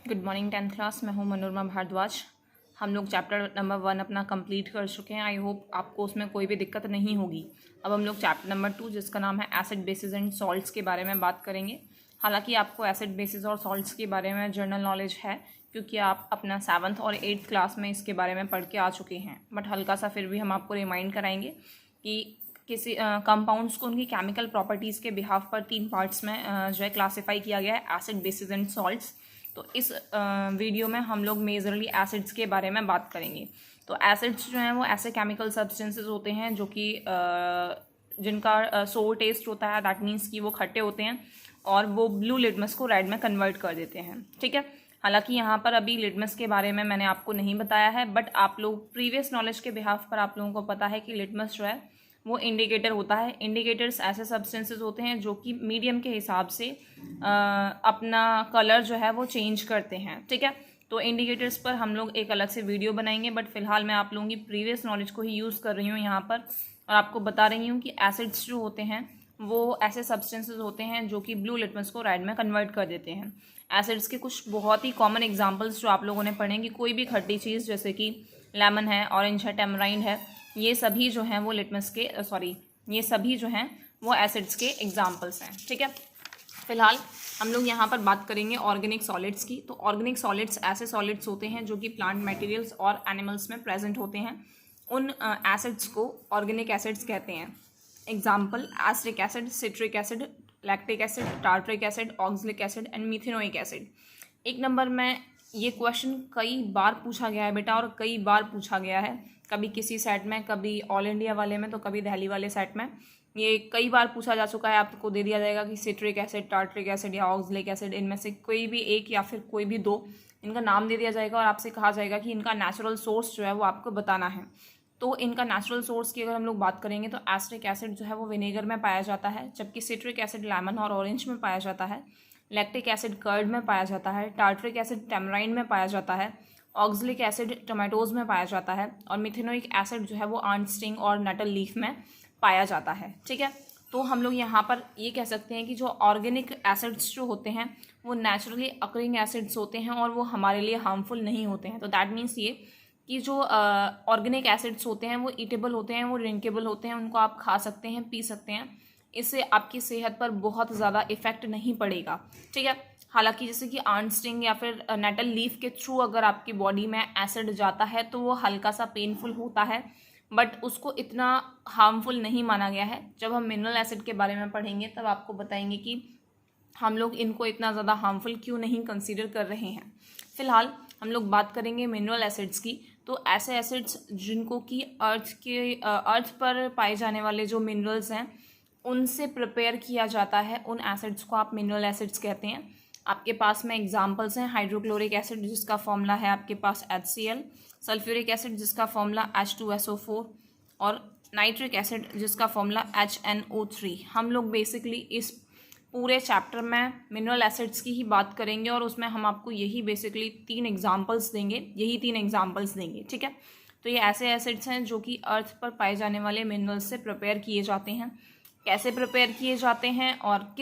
Good morning 10th class. मैं हूं मनोरमा भारद्वाज। हम लोग चैप्टर नंबर 1 अपना कंप्लीट कर चुके हैं। आई होप आपको उसमें कोई भी दिक्कत नहीं होगी। अब हम लोग चैप्टर नंबर 2 जिसका नाम है एसिड बेसिस एंड सॉल्ट्स के बारे में बात करेंगे। हालांकि आपको एसिड बेसिस और सॉल्ट्स के बारे में जनरल नॉलेज है क्योंकि आप अपना 7th और 8th क्लास में इसके बारे में पढ़ के आ चुके हैं, बट हल्का सा फिर भी हम आपको रिमाइंड कराएंगे कि किसी कंपाउंड्स को उनकी केमिकल प्रॉपर्टीज़ के बिहाफ पर 3 पार्ट्स में जो है क्लासीफाई किया गया है, एसिड बेसिस एंड सॉल्ट्स। तो इस वीडियो में हम लोग मेजरली एसिड्स के बारे में बात करेंगे। तो एसिड्स जो हैं वो ऐसे केमिकल सब्सटेंसेस होते हैं जो कि जिनका सोर टेस्ट होता है, दैट मीन्स कि वो खट्टे होते हैं और वो ब्लू लिटमस को रेड में कन्वर्ट कर देते हैं। ठीक है, हालांकि यहाँ पर अभी लिटमस के बारे में मैंने आपको नहीं बताया है, बट आप लोग प्रीवियस नॉलेज के बिहाफ पर आप लोगों को पता है कि लिटमस जो है वो इंडिकेटर होता है। इंडिकेटर्स ऐसे सब्सटेंसेस होते हैं जो कि मीडियम के हिसाब से अपना कलर जो है वो चेंज करते हैं। ठीक है, तो इंडिकेटर्स पर हम लोग एक अलग से वीडियो बनाएंगे, बट फिलहाल मैं आप लोगों की प्रीवियस नॉलेज को ही यूज़ कर रही हूँ यहाँ पर और आपको बता रही हूँ कि एसिड्स जो होते हैं वो ऐसे सब्सटेंसेस होते हैं जो कि ब्लू लिटमस को रेड में कन्वर्ट कर देते हैं। एसिड्स के कुछ बहुत ही कॉमन एग्जांपल्स जो आप लोगों ने पढ़े कि कोई भी खट्टी चीज़ जैसे कि लेमन है, ऑरेंज है, टेमराइंड है, ये सभी जो हैं वो लिटमस के ये सभी जो हैं वो एसिड्स के एग्जांपल्स हैं। ठीक है, फिलहाल हम लोग यहाँ पर बात करेंगे ऑर्गेनिक सॉलिड्स की। तो ऑर्गेनिक सॉलिड्स ऐसे सॉलिड्स होते हैं जो कि प्लांट मटेरियल्स और एनिमल्स में प्रेजेंट होते हैं। उन एसिड्स को ऑर्गेनिक एसिड्स कहते हैं। Example acetic acid, citric acid, lactic acid, tartaric acid, oxalic acid and methanoic acid. एक नंबर में ये क्वेश्चन कई बार पूछा गया है बेटा, और कई बार पूछा गया है, कभी किसी सेट में, कभी ऑल इंडिया वाले में, तो कभी दिल्ली वाले सेट में। ये कई बार पूछा जा चुका है। आपको दे दिया जाएगा कि सिट्रिक एसिड, टार्टरिक एसिड या ऑक्सलिक एसिड, इनमें से कोई भी एक या फिर कोई भी दो इनका नाम दे दिया जाएगा और आपसे कहा जाएगा कि इनका नेचुरल सोर्स जो है वो आपको बताना है। तो इनका नेचुरल सोर्स की अगर हम लोग बात करेंगे तो एसिटिक एसिड जो है वो विनेगर में पाया जाता है, जबकि सिट्रिक एसिड लेमन और ऑरेंज में पाया जाता है, लैक्टिक एसिड कर्ड में पाया जाता है, टार्टरिक एसिड टेमराइन में पाया जाता है, ऑक्सलिक एसिड टोमेटोज में पाया जाता है और मिथेनोइक एसिड जो है वो आंट स्टिंग और नटल लीफ में पाया जाता है। ठीक है, तो हम लोग यहाँ पर ये कह सकते हैं कि जो ऑर्गेनिक एसिड्स जो होते हैं वो नेचुरली अकरिंग एसिड्स होते हैं और वो हमारे लिए हार्मफुल नहीं होते हैं। तो दैट मीन्स ये कि जो ऑर्गेनिक एसिड्स होते हैं वो ईटेबल होते हैं, वो ड्रिंकेबल होते हैं, उनको आप खा सकते हैं, पी सकते हैं। इससे आपकी सेहत पर बहुत ज़्यादा इफेक्ट नहीं पड़ेगा। ठीक है, हालांकि जैसे कि आंट स्टिंग या फिर नटल लीफ के थ्रू अगर आपकी बॉडी में एसिड जाता है तो वो हल्का सा पेनफुल होता है, बट उसको इतना हार्मफुल नहीं माना गया है। जब हम मिनरल एसिड के बारे में पढ़ेंगे तब आपको बताएंगे कि हम लोग इनको इतना ज़्यादा हार्मफुल क्यों नहीं कंसीडर कर रहे हैं। फिलहाल हम लोग बात करेंगे मिनरल एसिड्स की। तो ऐसे एसिड्स जिनको कि अर्थ पर पाए जाने वाले जो मिनरल्स हैं उनसे प्रिपेयर किया जाता है, उन एसिड्स को आप मिनरल एसिड्स कहते हैं। आपके पास में एग्जांपल्स हैं हाइड्रोक्लोरिक एसिड जिसका फॉर्मूला है आपके पास HCl, सल्फ्यूरिक एसिड जिसका फॉर्मूला H2SO4 और नाइट्रिक एसिड जिसका फॉर्मूला HNO3। हम लोग बेसिकली इस पूरे चैप्टर में मिनरल एसिड्स की ही बात करेंगे और उसमें हम आपको यही बेसिकली 3 एग्जांपल्स देंगे। ठीक है, तो ये ऐसे एसिड्स हैं जो कि अर्थ पर पाए जाने वाले मिनरल्स से प्रिपेयर किए जाते हैं। कैसे प्रिपेयर किए जाते हैं और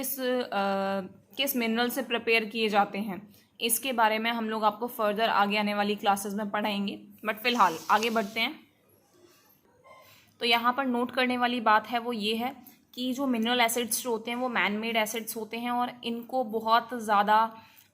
किस मिनरल से प्रिपेयर किए जाते हैं इसके बारे में हम लोग आपको फर्दर आगे आने वाली क्लासेस में पढ़ाएंगे, बट फिलहाल आगे बढ़ते हैं। तो यहाँ पर नोट करने वाली बात है वो ये है कि जो मिनरल एसिड्स जो होते हैं वो मैन मेड एसिड्स होते हैं और इनको बहुत ज़्यादा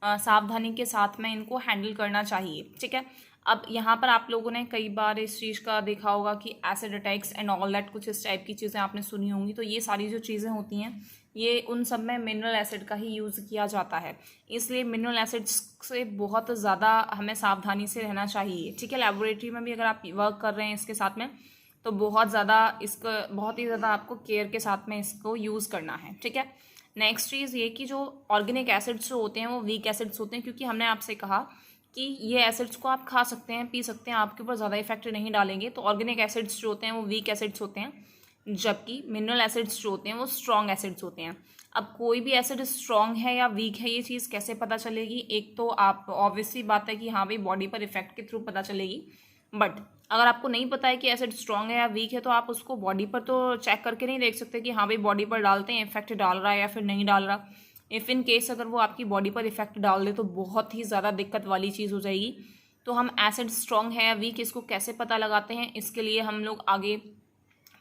सावधानी के साथ में इनको हैंडल करना चाहिए। ठीक है, अब यहाँ पर आप लोगों ने कई बार इस चीज़ का देखा होगा कि acid attacks and all that, कुछ इस टाइप की चीज़ें आपने सुनी होंगी। तो ये सारी जो चीज़ें होती हैं ये उन सब में मिनरल एसिड का ही यूज़ किया जाता है, इसलिए मिनरल एसिड्स से बहुत ज़्यादा हमें सावधानी से रहना चाहिए। ठीक है, लैबोरेटरी में भी अगर आप वर्क कर रहे हैं इसके साथ में तो बहुत ही ज़्यादा आपको केयर के साथ में इसको यूज़ करना है। ठीक है, नेक्स्ट चीज़ ये कि जो ऑर्गेनिक एसिड्स जो होते हैं वो वीक एसिड्स होते हैं, क्योंकि हमने आपसे कहा कि ये एसिड्स को आप खा सकते हैं, पी सकते हैं, आपके ऊपर ज़्यादा इफेक्ट नहीं डालेंगे। तो ऑर्गेनिक एसिड्स जो होते हैं वो वीक एसिड्स होते हैं, जबकि मिनरल एसिड्स जो होते हैं वो स्ट्रॉन्ग एसिड्स होते हैं। अब कोई भी एसिड स्ट्रॉन्ग है या वीक है ये चीज़ कैसे पता चलेगी? एक तो आप ऑब्वियसली बात है कि हाँ भाई बॉडी पर इफेक्ट के थ्रू पता चलेगी, बट अगर आपको नहीं पता है कि एसिड स्ट्रॉन्ग है या वीक है तो आप उसको बॉडी पर तो चेक करके नहीं देख सकते कि हाँ भाई बॉडी पर डालते हैं इफेक्ट डाल रहा है या फिर नहीं डाल रहा। इफ़ इन केस अगर वो आपकी बॉडी पर इफेक्ट डाल दे तो बहुत ही ज़्यादा दिक्कत वाली चीज़ हो जाएगी। तो हम एसिड स्ट्रॉन्ग है या वीक इसको कैसे पता लगाते हैं, इसके लिए हम लोग आगे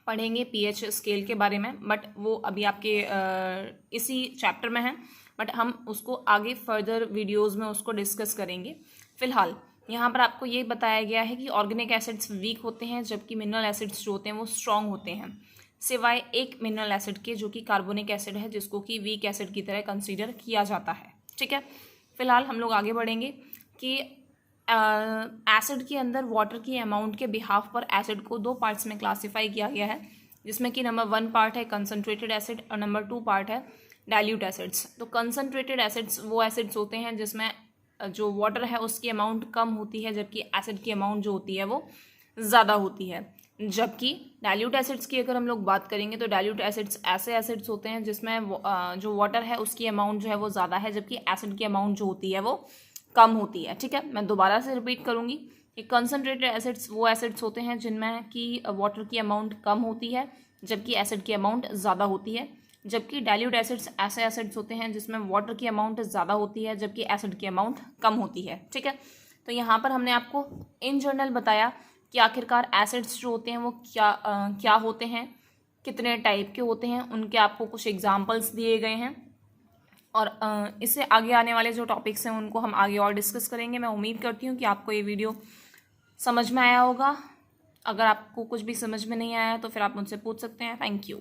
पढ़ेंगे पीएच स्केल के बारे में, बट वो अभी आपके इसी चैप्टर में है, बट हम उसको आगे फर्दर वीडियोस में उसको डिस्कस करेंगे। फिलहाल यहाँ पर आपको ये बताया गया है कि ऑर्गेनिक एसिड्स वीक होते हैं जबकि मिनरल एसिड्स जो होते हैं वो स्ट्रॉन्ग होते हैं, सिवाय एक मिनरल एसिड के जो कि कार्बोनिक एसिड है, जिसको कि वीक एसिड की तरह कंसीडर किया जाता है। ठीक है, फिलहाल हम लोग आगे बढ़ेंगे कि एसिड के अंदर वाटर की अमाउंट के बिहाफ पर एसिड को 2 पार्ट्स में क्लासीफाई किया गया है, जिसमें कि नंबर 1 पार्ट है कंसनट्रेटेड एसिड और नंबर 2 पार्ट है डाइल्यूट एसिड्स। तो कंसनट्रेटेड एसिड्स वो एसिड्स होते हैं जिसमें जो वाटर है उसकी अमाउंट कम होती है, जबकि एसिड की अमाउंट जो होती है वो ज़्यादा होती है। जबकि डाइल्यूट एसिड्स की अगर हम लोग बात करेंगे तो डाइल्यूट एसिड्स ऐसे एसिड्स होते हैं जिसमें जो वाटर है उसकी अमाउंट जो है वो ज़्यादा है, जबकि एसिड की अमाउंट जो होती है वो कम होती है। ठीक है, मैं दोबारा से रिपीट करूँगी कि कंसनट्रेटेड एसिड्स वो एसिड्स होते हैं जिनमें कि वाटर की अमाउंट कम होती है जबकि एसिड की अमाउंट ज़्यादा होती है, जबकि डाइल्यूट एसिड्स ऐसे एसिड्स होते हैं जिसमें वाटर की अमाउंट ज़्यादा होती है जबकि एसिड की अमाउंट कम होती है। ठीक है, तो यहाँ पर हमने आपको इन जनरल बताया कि आखिरकार एसिड्स जो होते हैं वो क्या होते हैं, कितने टाइप के होते हैं, उनके आपको कुछ एग्जाम्पल्स दिए गए हैं, और इससे आगे आने वाले जो टॉपिक्स हैं उनको हम आगे और डिस्कस करेंगे। मैं उम्मीद करती हूँ कि आपको ये वीडियो समझ में आया होगा। अगर आपको कुछ भी समझ में नहीं आया तो फिर आप मुझसे पूछ सकते हैं। Thank you.